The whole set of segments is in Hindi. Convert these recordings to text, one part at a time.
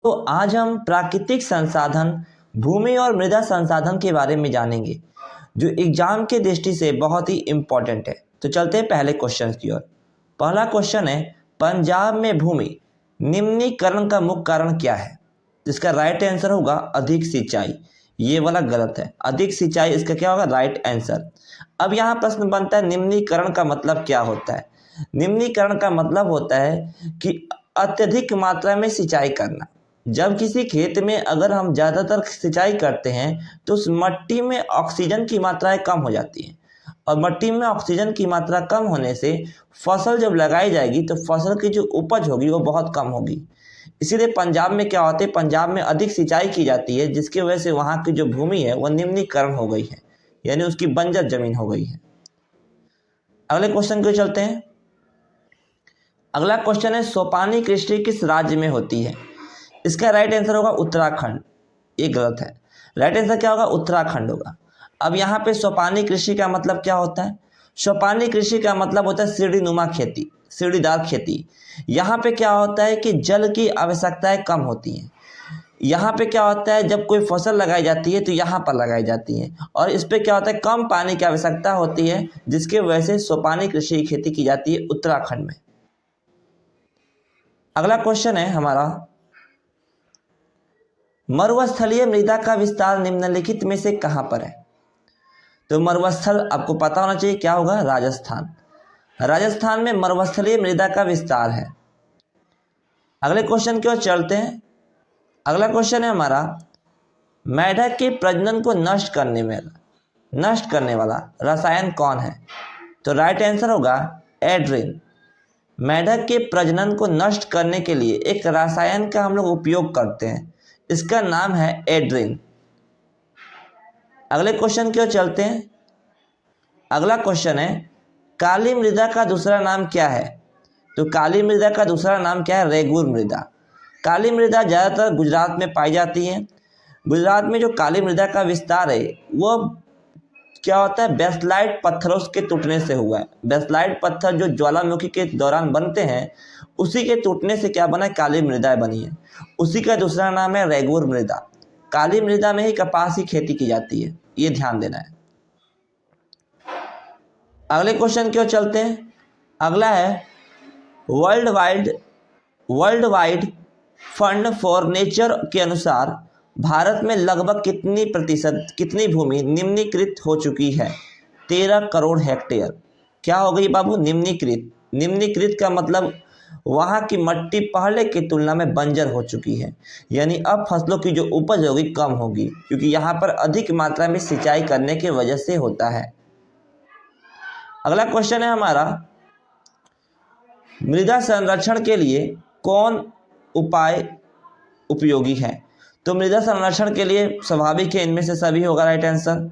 तो आज हम प्राकृतिक संसाधन, भूमि और मृदा संसाधन के बारे में जानेंगे, जो एग्जाम के दृष्टि से बहुत ही इम्पोर्टेंट है। तो चलते हैं पहले क्वेश्चन की ओर। पहला क्वेश्चन है, पंजाब में भूमि निम्नीकरण का मुख्य कारण क्या है? इसका राइट आंसर होगा अधिक सिंचाई। ये वाला गलत है, अधिक सिंचाई इसका क्या होगा? Right answer. अब यहाँ प्रश्न बनता है, निम्नीकरण का मतलब क्या होता है? निम्नीकरण का मतलब होता है कि अत्यधिक मात्रा में सिंचाई करना। जब किसी खेत में अगर हम ज़्यादातर सिंचाई करते हैं तो उस मिट्टी में ऑक्सीजन की मात्राएं कम हो जाती हैं, और मिट्टी में ऑक्सीजन की मात्रा कम होने से फसल जब लगाई जाएगी तो फसल की जो उपज होगी वो बहुत कम होगी। इसीलिए पंजाब में क्या होता है, पंजाब में अधिक सिंचाई की जाती है, जिसकी वजह से वहाँ की जो भूमि है वह निम्नीकरण हो गई है, यानी उसकी बंजर जमीन हो गई है। अगले क्वेश्चन को चलते हैं। अगला क्वेश्चन है, सोपानी कृषि किस राज्य में होती है? इसका राइट आंसर होगा उत्तराखंड। ये गलत है, राइट आंसर क्या होगा? उत्तराखंड होगा। अब यहाँ पे सोपानी कृषि का मतलब क्या होता है? सोपानी कृषि का मतलब होता है सीढ़ीनुमा खेती, सीढ़ीदार खेती। यहाँ पे क्या होता है कि जल की आवश्यकताएं कम होती हैं। यहाँ पे क्या होता है, जब कोई फसल लगाई जाती है तो यहाँ पर लगाई जाती है, और इस पे क्या होता है, कम पानी की आवश्यकता होती है, जिसकी वजह से सोपानी कृषि की खेती की जाती है उत्तराखंड में। अगला क्वेश्चन है हमारा, मरुस्थलीय मृदा का विस्तार निम्नलिखित में से कहाँ पर है? तो मरुस्थल आपको पता होना चाहिए, क्या होगा? राजस्थान। राजस्थान में मरुस्थलीय मृदा का विस्तार है। अगले क्वेश्चन की ओर चलते हैं। अगला क्वेश्चन है हमारा, मेढक के प्रजनन को नष्ट करने वाला रसायन कौन है? तो राइट आंसर होगा एड्रिन। मेढक के प्रजनन को नष्ट करने के लिए एक रसायन का हम लोग उपयोग करते हैं, इसका नाम है एड्रिन। अगले क्वेश्चन की ओर चलते हैं। अगला क्वेश्चन है, काली मृदा का दूसरा नाम क्या है? तो काली मृदा का दूसरा नाम क्या है? रेगुर मृदा। काली मृदा ज़्यादातर गुजरात में पाई जाती है। गुजरात में जो काली मृदा का विस्तार है वो क्या होता है, बेसलाइट पत्थरों के टूटने से हुआ है। बेसलाइट पत्थर जो ज्वालामुखी के दौरान बनते हैं, उसी के टूटने से क्या बना है, काली मृदा बनी है। उसी का दूसरा नाम है रेगुर मृदा। काली मृदा में ही कपास की खेती की जाती है, ये ध्यान देना है। अगले क्वेश्चन की ओर चलते हैं। अगला है, world wide fund for nature के अनुसार भारत में लगभग कितनी भूमि निम्नीकृत हो चुकी है? 13 करोड़ हेक्टेयर। क्या हो गई बाबू? निम्नीकृत। निम्नीकृत का मतलब वहाँ की मिट्टी पहले की तुलना में बंजर हो चुकी है, यानी अब फसलों की जो उपज होगी कम होगी, क्योंकि यहाँ पर अधिक मात्रा में सिंचाई करने की वजह से होता है। अगला क्वेश्चन है हमारा, मृदा संरक्षण के लिए कौन उपाय उपयोगी है? तो मृदा संरक्षण के लिए स्वाभाविक है, इनमें से सभी होगा राइट आंसर।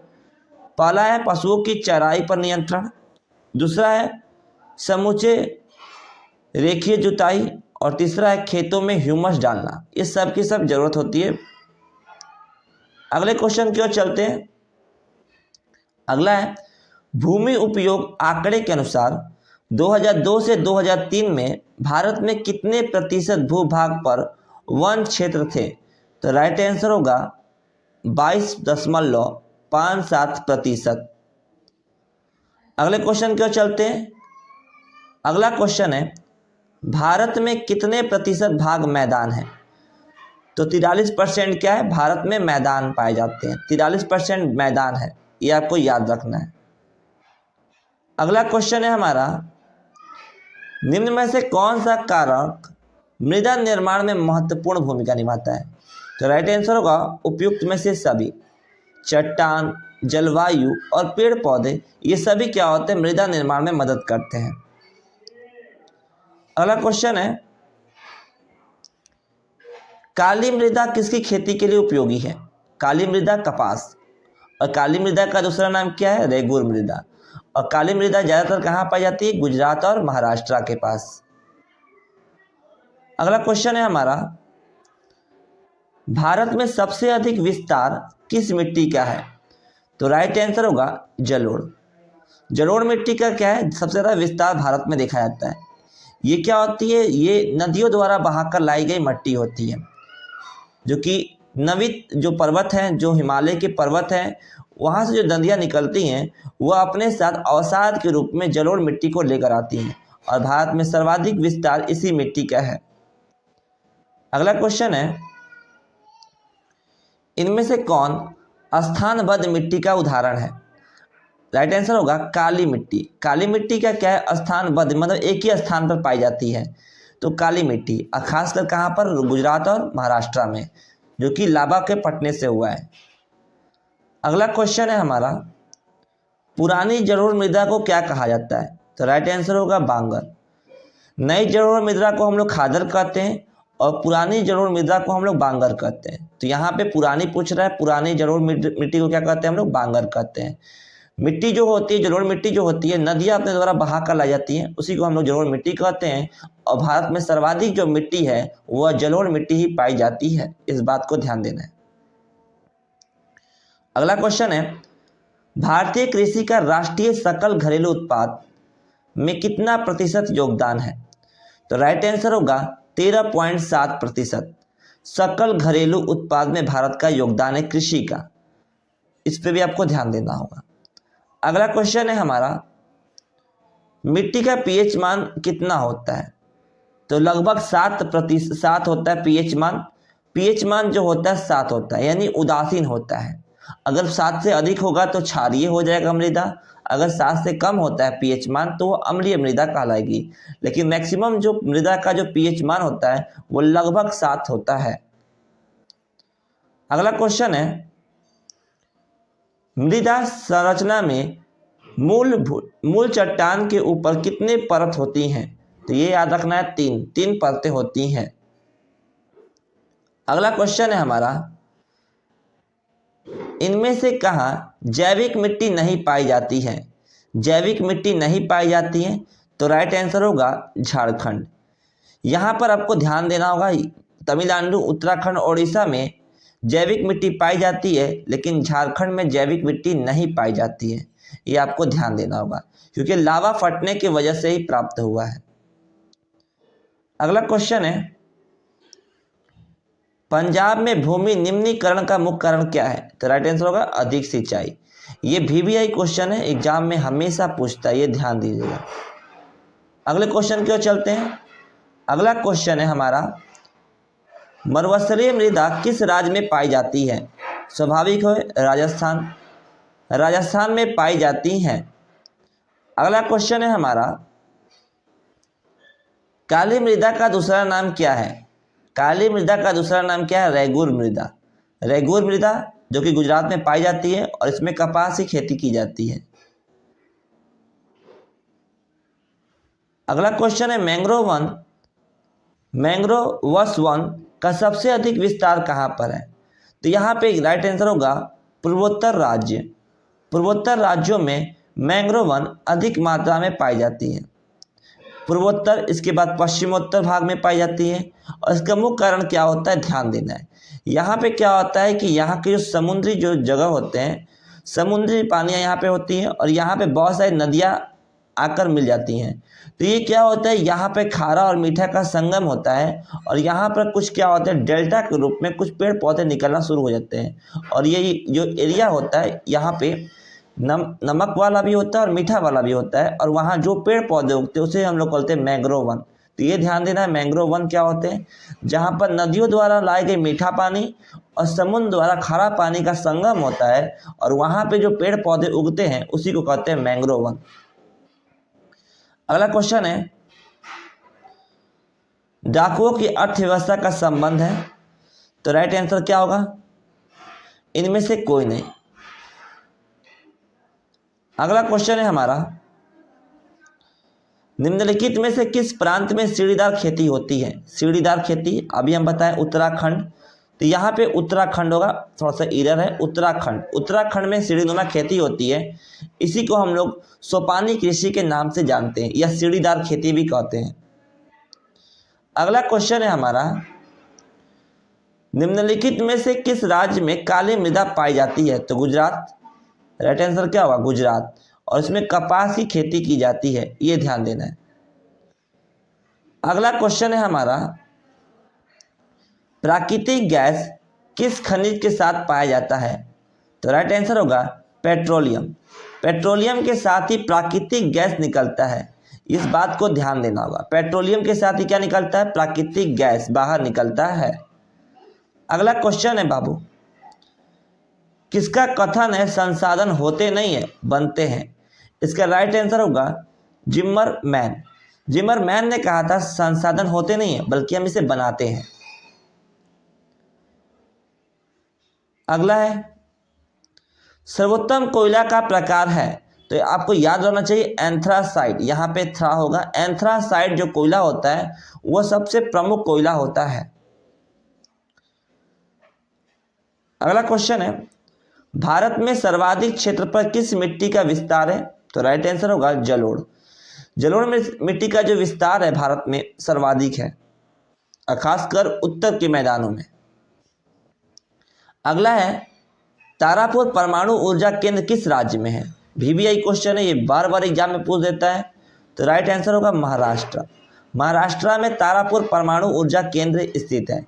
पहला है पशुओं की चराई पर नियंत्रण, दूसरा है समूचे रेखीय जुताई, और तीसरा है खेतों में ह्यूमस डालना। ये सब की सब जरूरत होती है। अगले क्वेश्चन की ओर चलते हैं। अगला है, भूमि उपयोग आंकड़े के अनुसार 2002 से 2003 में भारत में कितने प्रतिशत भूभाग पर वन क्षेत्र थे? तो राइट आंसर होगा 22.57%। अगले क्वेश्चन की ओर चलते हैं। अगला क्वेश्चन है, भारत में कितने प्रतिशत भाग मैदान है? तो 43% क्या है, भारत में मैदान पाए जाते हैं। 43% मैदान है, ये आपको याद रखना है। अगला क्वेश्चन है हमारा, निम्न में से कौन सा कारक मृदा निर्माण में महत्वपूर्ण भूमिका निभाता है? तो राइट आंसर होगा उपयुक्त में से सभी। चट्टान, जलवायु और पेड़ पौधे, ये सभी क्या होते हैं, मृदा निर्माण में मदद करते हैं। अगला क्वेश्चन है, काली मृदा किसकी खेती के लिए उपयोगी है? काली मृदा कपास, और काली मृदा का दूसरा नाम क्या है, रेगुर मृदा। और काली मृदा ज़्यादातर कहाँ पाई जाती है? गुजरात और महाराष्ट्र के पास। अगला क्वेश्चन है हमारा, भारत में सबसे अधिक विस्तार किस मिट्टी का है? तो राइट आंसर होगा जलोढ़। जलोढ़ मिट्टी का क्या है, सबसे ज़्यादा विस्तार भारत में देखा जाता है। ये क्या होती है, ये नदियों द्वारा बहाकर लाई गई मिट्टी होती है। जो कि नवित जो पर्वत हैं, जो हिमालय के पर्वत हैं, वहाँ से जो नदियाँ निकलती हैं वह अपने साथ अवसाद के रूप में जलोढ़ मिट्टी को लेकर आती हैं और भारत में सर्वाधिक विस्तार इसी मिट्टी का है। अगला क्वेश्चन है, इनमें से कौन स्थानबद्ध मिट्टी का उदाहरण है? राइट आंसर होगा काली मिट्टी। काली मिट्टी का क्या है? स्थानबद्ध, मतलब एक ही स्थान पर पाई जाती है। तो काली मिट्टी खासकर कहाँ पर? गुजरात और महाराष्ट्र में, जो कि लावा के फटने से हुआ है। अगला क्वेश्चन है हमारा, पुरानी जलोढ़ मृदा को क्या कहा जाता है? तो राइट आंसर होगा बांगर। नई जलोढ़ मृदा को हम लोग खादर कहते हैं और पुरानी जलोढ़ मृदा को हम लोग बांगर कहते हैं। तो यहाँ पे पुरानी पूछ रहा है, पुरानी जलोढ़ मिट्टी को क्या कहते हैं? हम लोग बांगर कहते हैं। मिट्टी जो होती है, जलोढ़ मिट्टी जो होती है, नदियाँ अपने द्वारा बहा कर लाई जाती हैं, उसी को हम लोग जलोढ़ मिट्टी कहते हैं। और भारत में सर्वाधिक जो मिट्टी है वह जलोढ़ मिट्टी ही पाई जाती है, इस बात को ध्यान देना है। अगला क्वेश्चन है, भारतीय कृषि का राष्ट्रीय सकल घरेलू उत्पाद में कितना प्रतिशत योगदान है? तो राइट आंसर होगा 13.7%। सकल घरेलू उत्पाद में भारत का योगदान है कृषि का, इस पे भी आपको ध्यान देना होगा। अगला क्वेश्चन है हमारा, मिट्टी का पीएच मान कितना होता है? तो लगभग 7% होता है पीएच मान। पीएच मान जो होता है 7 होता है, यानी उदासीन होता है। अगर 7 से अधिक होगा तो क्षारीय हो जाएगा मृदा, अगर 7 से कम होता है पीएच मान तो वो अम्लीय मृदा कहलाएगी। लेकिन मैक्सिमम जो मृदा का जो पीएच मान होता है वो लगभग 7 होता है। अगला क्वेश्चन है, मृदा संरचना में मूल चट्टान के ऊपर कितने परत होती हैं? तो ये याद रखना है, 3 परतें होती हैं। अगला क्वेश्चन है हमारा, इनमें से कहाँ जैविक मिट्टी नहीं पाई जाती है? जैविक मिट्टी नहीं पाई जाती है तो राइट आंसर होगा झारखंड। यहाँ पर आपको ध्यान देना होगा, तमिलनाडु, उत्तराखंड, ओडिशा में जैविक मिट्टी पाई जाती है, लेकिन झारखंड में जैविक मिट्टी नहीं पाई जाती है। ये आपको ध्यान देना होगा क्योंकि लावा फटने की वजह से ही प्राप्त हुआ है। अगला क्वेश्चन है, पंजाब में भूमि निम्नीकरण का मुख्य कारण क्या है? तो राइट आंसर होगा अधिक सिंचाई। ये VBI क्वेश्चन है, एग्जाम में हमेशा पूछता है, ये ध्यान दीजिएगा। अगले क्वेश्चन की ओर चलते हैं। अगला क्वेश्चन है हमारा, मरुस्थलीय मृदा किस राज्य में पाई जाती है? स्वाभाविक है राजस्थान। राजस्थान में पाई जाती हैं। अगला क्वेश्चन है हमारा, काली मृदा का दूसरा नाम क्या है? काली मृदा का दूसरा नाम क्या है? रेगुर मृदा। रेगुर मृदा जो कि गुजरात में पाई जाती है और इसमें कपास की खेती की जाती है। अगला क्वेश्चन है, मैंग्रोवस वन का सबसे अधिक विस्तार कहाँ पर है? तो यहाँ पे राइट आंसर होगा पूर्वोत्तर राज्य। पूर्वोत्तर राज्यों में मैंग्रोव वन अधिक मात्रा में पाई जाती है। पूर्वोत्तर, इसके बाद पश्चिमोत्तर भाग में पाई जाती है। और इसका मुख्य कारण क्या होता है, ध्यान देना है। यहाँ पे क्या होता है कि यहाँ के जो समुद्री जो जगह होते हैं, समुद्री पानियाँ यहाँ पे होती हैं और यहाँ पे बहुत सारी नदियाँ आकर मिल जाती हैं। तो ये क्या होता है, यहाँ पे खारा और मीठा का संगम होता है और यहाँ पर कुछ क्या होता है, डेल्टा के रूप में कुछ पेड़ पौधे निकलना शुरू हो जाते हैं। और ये जो एरिया होता है यहाँ पे नमक वाला भी होता है और मीठा वाला भी होता है, और वहाँ जो पेड़ पौधे उगते हैं उसे हम लोग बोलते हैं मैंग्रोव वन। तो ये ध्यान देना है, मैंग्रोव वन क्या होते हैं, जहाँ पर नदियों द्वारा लाए गए मीठा पानी और समुद्र द्वारा खारा पानी का संगम होता है और वहाँ पे जो पेड़ पौधे उगते हैं उसी को कहते हैं मैंग्रोव वन। अगला क्वेश्चन है, डाकुओं की अर्थव्यवस्था का संबंध है? तो राइट आंसर क्या होगा, इनमें से कोई नहीं। अगला क्वेश्चन है हमारा, निम्नलिखित में से किस प्रांत में सीढ़ीदार खेती होती है? सीढ़ीदार खेती अभी हम बताएं उत्तराखंड, तो यहाँ पे उत्तराखंड होगा, थोड़ा सा एरर है, उत्तराखंड में सीढ़ीनुमा खेती होती है। इसी को हम लोग सोपानी कृषि के नाम से जानते हैं या सीढ़ीदार खेती भी कहते हैं। अगला क्वेश्चन है हमारा, निम्नलिखित में से किस राज्य में काली मृदा पाई जाती है? तो गुजरात। राइट आंसर क्या होगा, गुजरात। और इसमें कपास की खेती की जाती है, ये ध्यान देना है। अगला क्वेश्चन है हमारा, प्राकृतिक गैस किस खनिज के साथ पाया जाता है? तो राइट आंसर होगा पेट्रोलियम। पेट्रोलियम के साथ ही प्राकृतिक गैस निकलता है, इस बात को ध्यान देना होगा। पेट्रोलियम के साथ ही क्या निकलता है? प्राकृतिक गैस बाहर निकलता है। अगला क्वेश्चन है बाबू, किसका कथन है संसाधन होते नहीं है बनते हैं? इसका राइट आंसर होगा जिमरमैन। जिमरमैन ने कहा था संसाधन होते नहीं है बल्कि हम इसे बनाते हैं। अगला है सर्वोत्तम कोयला का प्रकार है, तो आपको याद रहना चाहिए एंथ्रासाइट, यहाँ पे थ्रा होगा। एंथ्रासाइट जो कोयला होता है वह सबसे प्रमुख कोयला होता है। अगला क्वेश्चन है भारत में सर्वाधिक क्षेत्र पर किस मिट्टी का विस्तार है? तो राइट आंसर होगा जलोढ़। जलोढ़ में मिट्टी का जो विस्तार है भारत में सर्वाधिक है, खासकर उत्तर के मैदानों में। अगला है तारापुर परमाणु ऊर्जा केंद्र किस राज्य में है? VVI क्वेश्चन है, ये बार बार एग्जाम में पूछ देता है। तो राइट आंसर होगा महाराष्ट्र। महाराष्ट्र में तारापुर परमाणु ऊर्जा केंद्र स्थित है।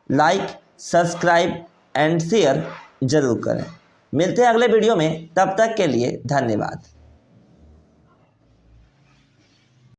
लाइक, सब्सक्राइब एंड शेयर जरूर करें। मिलते हैं अगले वीडियो में, तब तक के लिए धन्यवाद।